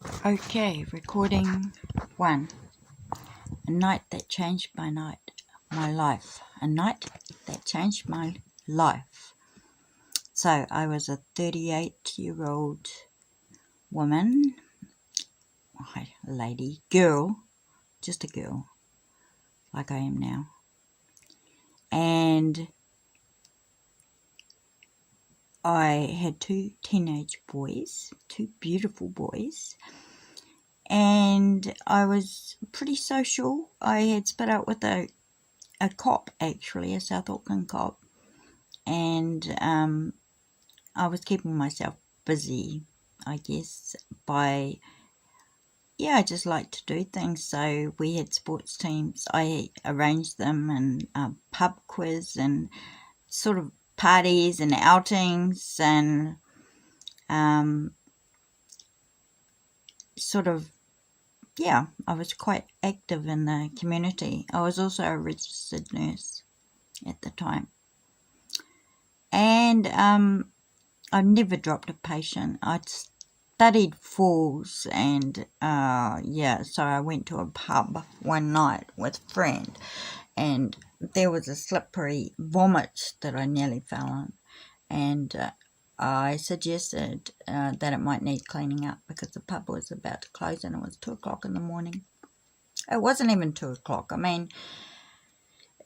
Okay, recording 1. A night that changed my life. A night that changed my life. So, I was a 38-year-old woman, lady, girl, just a girl, like I am now. And I had 2 teenage boys, 2 beautiful boys. And I was pretty social. I had split up with a cop, actually, a South Auckland cop, and I was keeping myself busy, I guess, I just like to do things. So we had sports teams. I arranged them, and pub quiz and sort of parties and outings, and I was quite active in the community. I was also a registered nurse at the time. And I never dropped a patient. I'd studied falls, and so I went to a pub one night with a friend, and there was a slippery vomit that I nearly fell on, and I suggested that it might need cleaning up because the pub was about to close and it was 2 o'clock in the morning. It wasn't even 2 o'clock. I mean,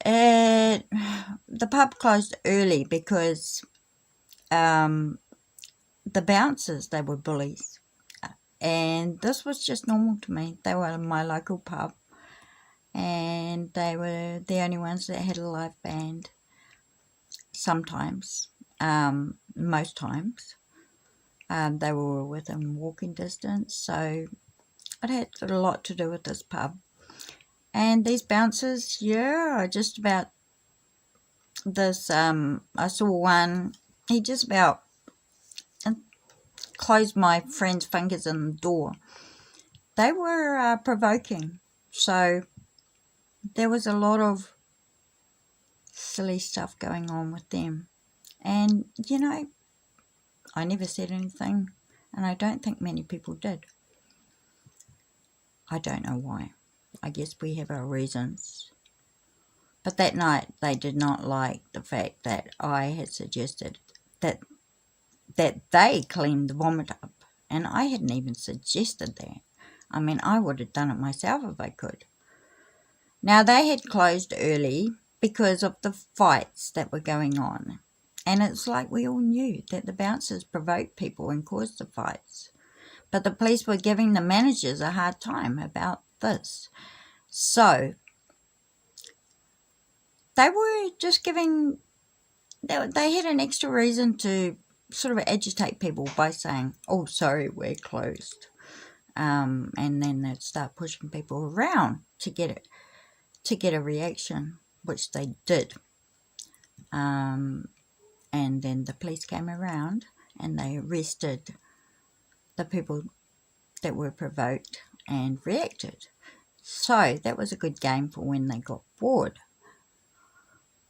the pub closed early because the bouncers, they were bullies, and this was just normal to me. They were in my local pub, and they were the only ones that had a live band. Sometimes, most times, they were within walking distance, so it had a lot to do with this pub. And these bouncers, just about this, I saw one, he just about closed my friend's fingers in the door. They were provoking, so there was a lot of silly stuff going on with them. And, I never said anything, and I don't think many people did. I don't know why. I guess we have our reasons. But that night, they did not like the fact that I had suggested that they cleaned the vomit up, and I hadn't even suggested that. I mean, I would have done it myself if I could. Now, they had closed early because of the fights that were going on, and it's like we all knew that the bouncers provoked people and caused the fights, but the police were giving the managers a hard time about this. So they were just giving, they had an extra reason to sort of agitate people by saying, oh, sorry, we're closed. And then they'd start pushing people around to get a reaction, which they did. And then the police came around and they arrested the people that were provoked and reacted. So that was a good game for when they got bored.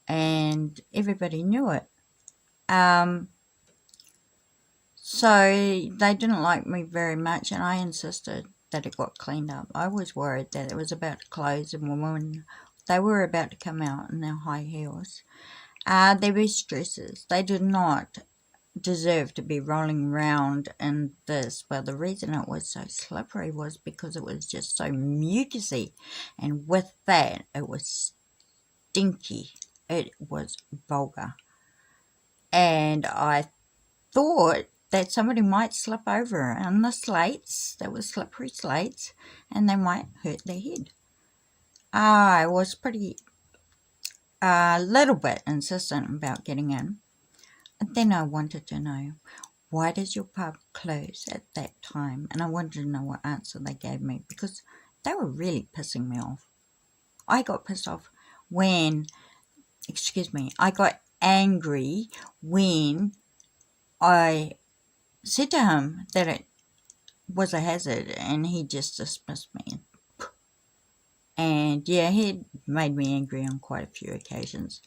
And everybody knew it. So they didn't like me very much, and I insisted that it got cleaned up. I was worried that it was about to close, and when they were about to come out in their high heels, they were stresses. They did not deserve to be rolling around in this, but the reason it was so slippery was because it was just so mucusy, and with that, it was stinky. It was vulgar, and I thought that somebody might slip over on the slates, that was slippery slates, and they might hurt their head. I was pretty, a little bit insistent about getting in. And then I wanted to know, why does your pub close at that time? And I wanted to know what answer they gave me, because they were really pissing me off. I got pissed off I got angry when I said to him that it was a hazard, and he just dismissed me. And yeah, he made me angry on quite a few occasions.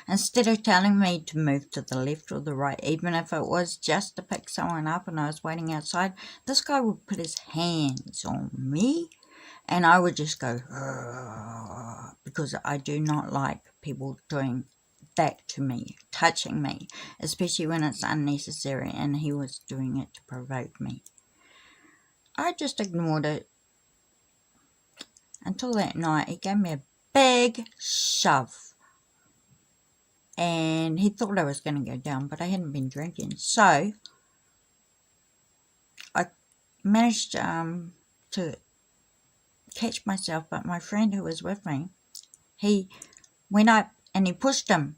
Instead of telling me to move to the left or the right, even if it was just to pick someone up and I was waiting outside, this guy would put his hands on me and I would just go, "Ugh," because I do not like people doing that to me, touching me, especially when it's unnecessary, and he was doing it to provoke me. I just ignored it until that night. He gave me a big shove, and he thought I was going to go down, but I hadn't been drinking. So I managed to catch myself, but my friend who was with me, he went up and he pushed him,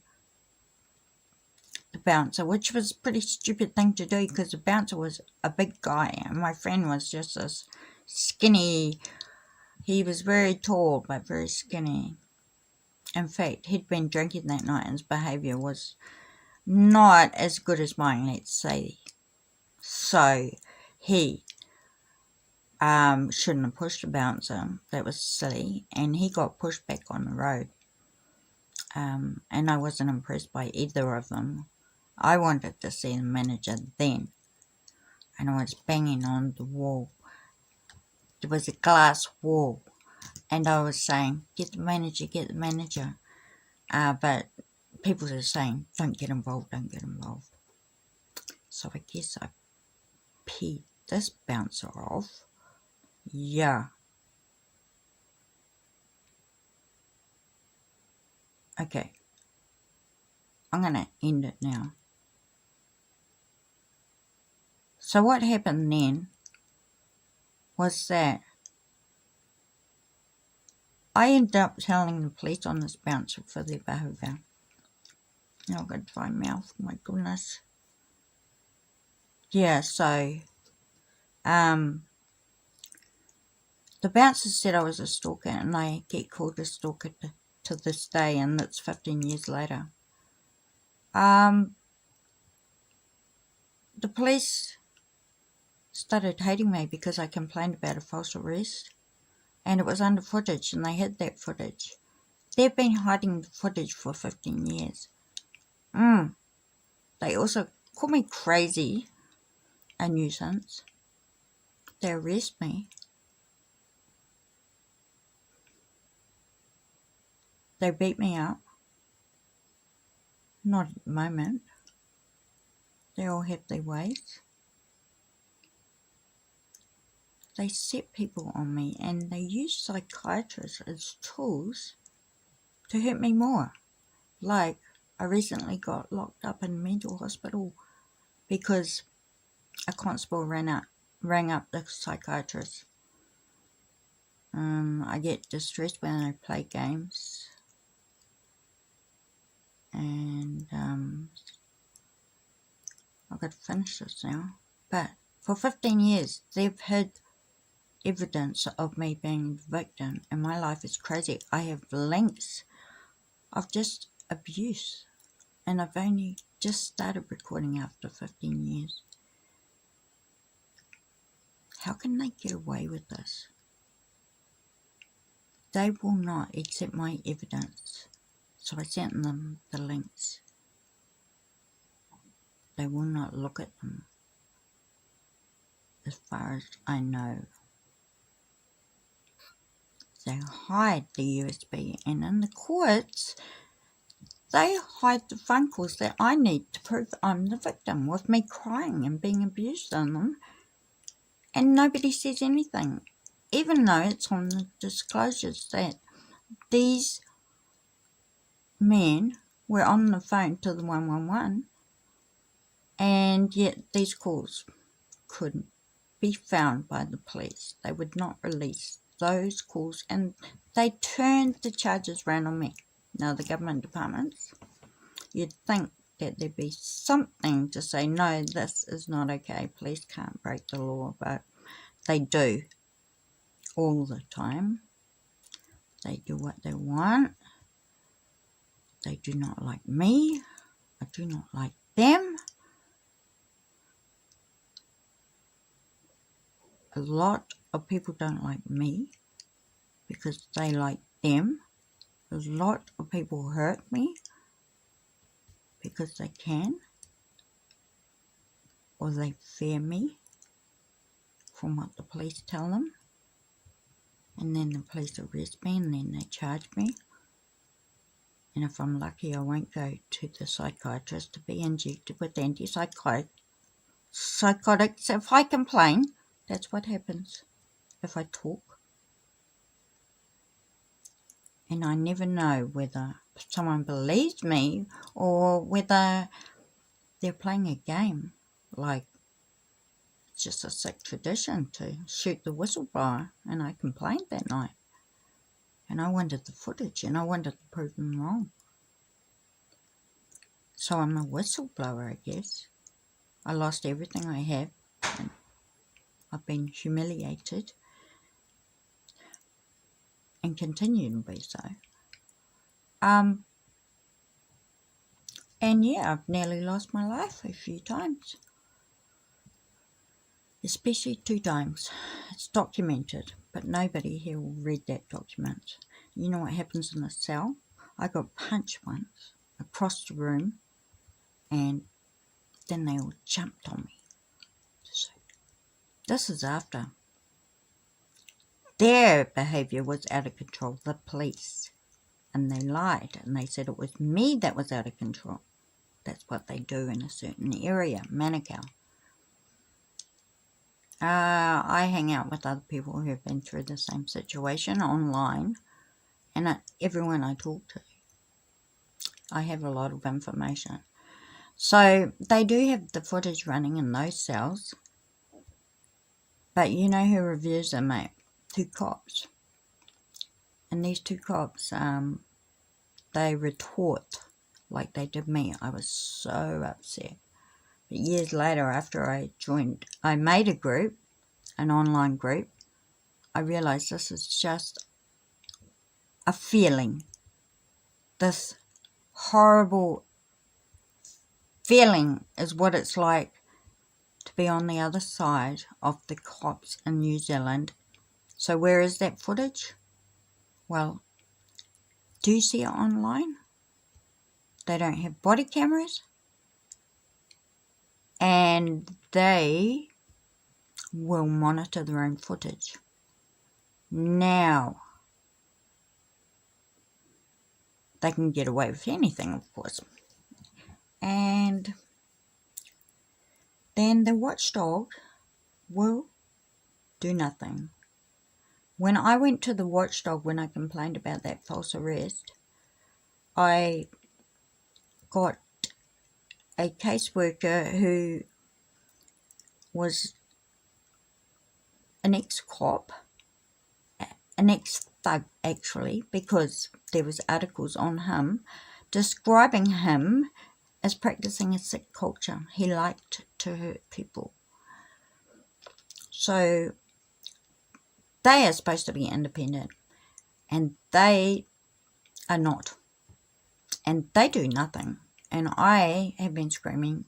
the bouncer, which was a pretty stupid thing to do because the bouncer was a big guy and my friend was just this skinny. He was very tall but very skinny. In fact, he'd been drinking that night and his behaviour was not as good as mine, let's say. So he shouldn't have pushed the bouncer. That was silly, and he got pushed back on the road. And I wasn't impressed by either of them. I wanted to see the manager then, and I was banging on the wall. There was a glass wall, and I was saying, get the manager, get the manager. But people were saying, don't get involved, don't get involved. So I guess I peed this bouncer off. Yeah. Okay. I'm going to end it now. So what happened then was that I ended up telling the police on this bouncer for their behaviour. Oh, I've got a dry mouth, my goodness. Yeah, so the bouncer said I was a stalker, and I get called a stalker to this day, and that's 15 years later. The police started hating me because I complained about a false arrest, and it was under footage, and they had that footage. They've been hiding the footage for 15 years. They also call me crazy, a nuisance. They arrest me. They beat me up. Not at the moment. They all have their ways. They set people on me, and they use psychiatrists as tools to hurt me more. Like, I recently got locked up in a mental hospital because a constable rang up the psychiatrist. I get distressed when I play games, and I've got to finish this now. But for 15 years, they've had evidence of me being the victim, and my life is crazy. I have links of just abuse, and I've only just started recording after 15 years. How can they get away with this? They will not accept my evidence, so I sent them the links. They will not look at them, as far as I know. They hide the USB, and in the courts, they hide the phone calls that I need to prove I'm the victim, with me crying and being abused on them, and nobody says anything, even though it's on the disclosures that these men were on the phone to the 111, and yet these calls couldn't be found by the police. They would not release those calls, and they turned the charges round on me. Now, the government departments, you'd think that there'd be something to say, no, this is not okay, police can't break the law, but they do all the time. They do what they want. They do not like me. I do not like them. A lot of people don't like me because they like them. A lot of people hurt me because they can, or they fear me from what the police tell them, and then the police arrest me and then they charge me. And if I'm lucky, I won't go to the psychiatrist to be injected with antipsychotics. If I complain, that's what happens if I talk. And I never know whether someone believes me or whether they're playing a game. Like, it's just a sick tradition to shoot the whistleblower. And I complained that night. And I wanted the footage and I wanted to prove them wrong. So I'm a whistleblower, I guess. I lost everything I have. And I've been humiliated. And continue to be so. And yeah, I've nearly lost my life a few times. Especially 2 times. It's documented, but nobody here will read that document. You know what happens in the cell? I got punched once across the room, and then they all jumped on me. So, this is after. Their behaviour was out of control, the police. And they lied, and they said it was me that was out of control. That's what they do in a certain area, Manukau. I hang out with other people who have been through the same situation online, and everyone I talk to, I have a lot of information. So they do have the footage running in those cells, but you know who reviews them, mate? 2 cops. And these 2 cops, they retort like they did me. I was so upset. But years later, after I made a group, an online group, I realized this is just a feeling. This horrible feeling is what it's like to be on the other side of the cops in New Zealand. So where is that footage? Well, do you see it online? They don't have body cameras, and they will monitor their own footage. Now, they can get away with anything, of course. And then the watchdog will do nothing. When I went to the watchdog, when I complained about that false arrest, I got a caseworker who was an ex-cop, an ex-thug actually, because there was articles on him describing him as practicing a sick culture. He liked to hurt people. So they are supposed to be independent, and they are not. And they do nothing. And I have been screaming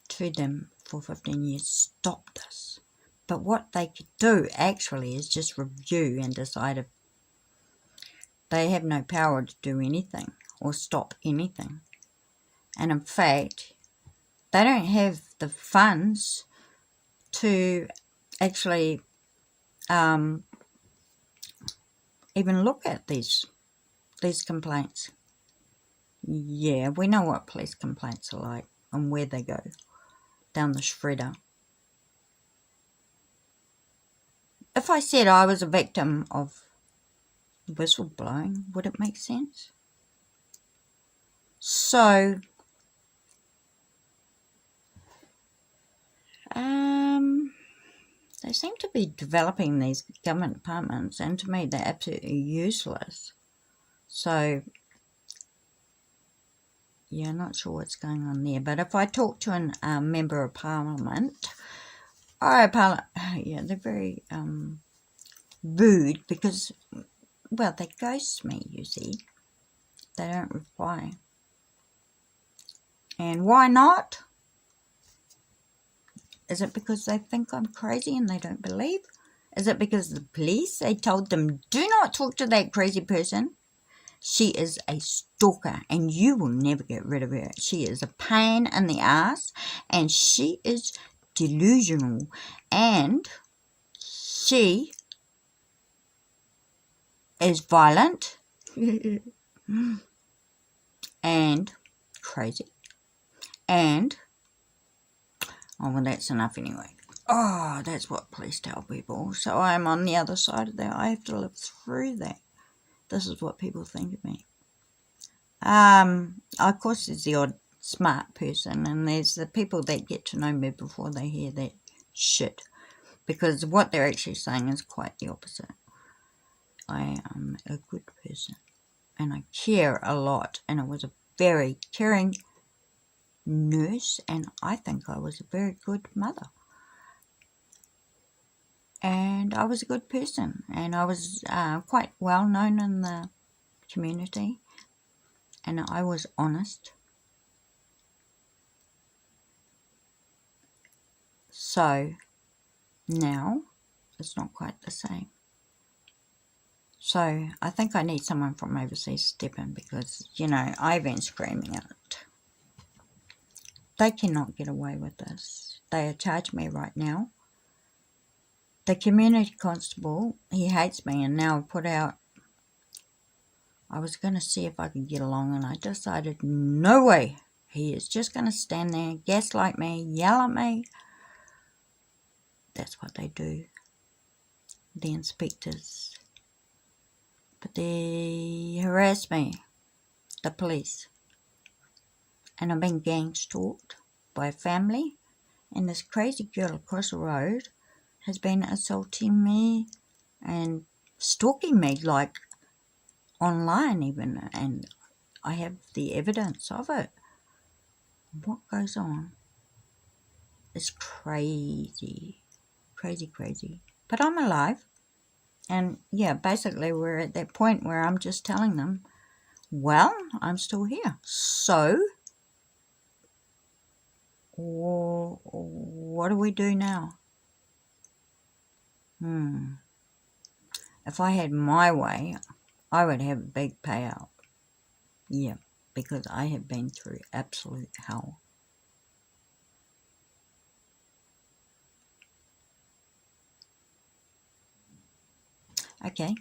to them for 15 years, stop this. But what they could do actually is just review and decide if they have no power to do anything or stop anything. And in fact, they don't have the funds to actually even look at these complaints. Yeah, we know what police complaints are like and where they go, down the shredder. If I said I was a victim of whistleblowing, would it make sense? So, they seem to be developing these government departments, and to me they're absolutely useless. So, yeah, not sure what's going on there. But if I talk to a member of parliament, yeah, they're very rude because, well, they ghost me, you see. They don't reply. And why not? Is it because they think I'm crazy and they don't believe? Is it because the police, they told them, do not talk to that crazy person? She is a stalker and you will never get rid of her. She is a pain in the ass and she is delusional and she is violent and crazy and, oh well, that's enough anyway. Oh, that's what police tell people. So I'm on the other side of that. I have to live through that. This is what people think of me. Of course, there's the odd smart person, and there's the people that get to know me before they hear that shit, because what they're actually saying is quite the opposite. I am a good person, and I care a lot, and I was a very caring nurse, and I think I was a very good mother. And I was a good person, and I was quite well known in the community, and I was honest. So now it's not quite the same. So I think I need someone from overseas to step in because, you know, I've been screaming out. They cannot get away with this. They are charging me right now. The community constable, he hates me, and now I put out, I was going to see if I could get along, and I decided, no way. He is just going to stand there, gaslight me, yell at me. That's what they do. The inspectors. But they harass me, the police. And I've been gang stalked by a family. And this crazy girl across the road has been assaulting me and stalking me, like online even. And I have the evidence of it. What goes on? It's crazy. Crazy, crazy. But I'm alive. And yeah, basically we're at that point where I'm just telling them, well, I'm still here. So, what do we do now? If I had my way, I would have a big payout. Yeah, because I have been through absolute hell. Okay.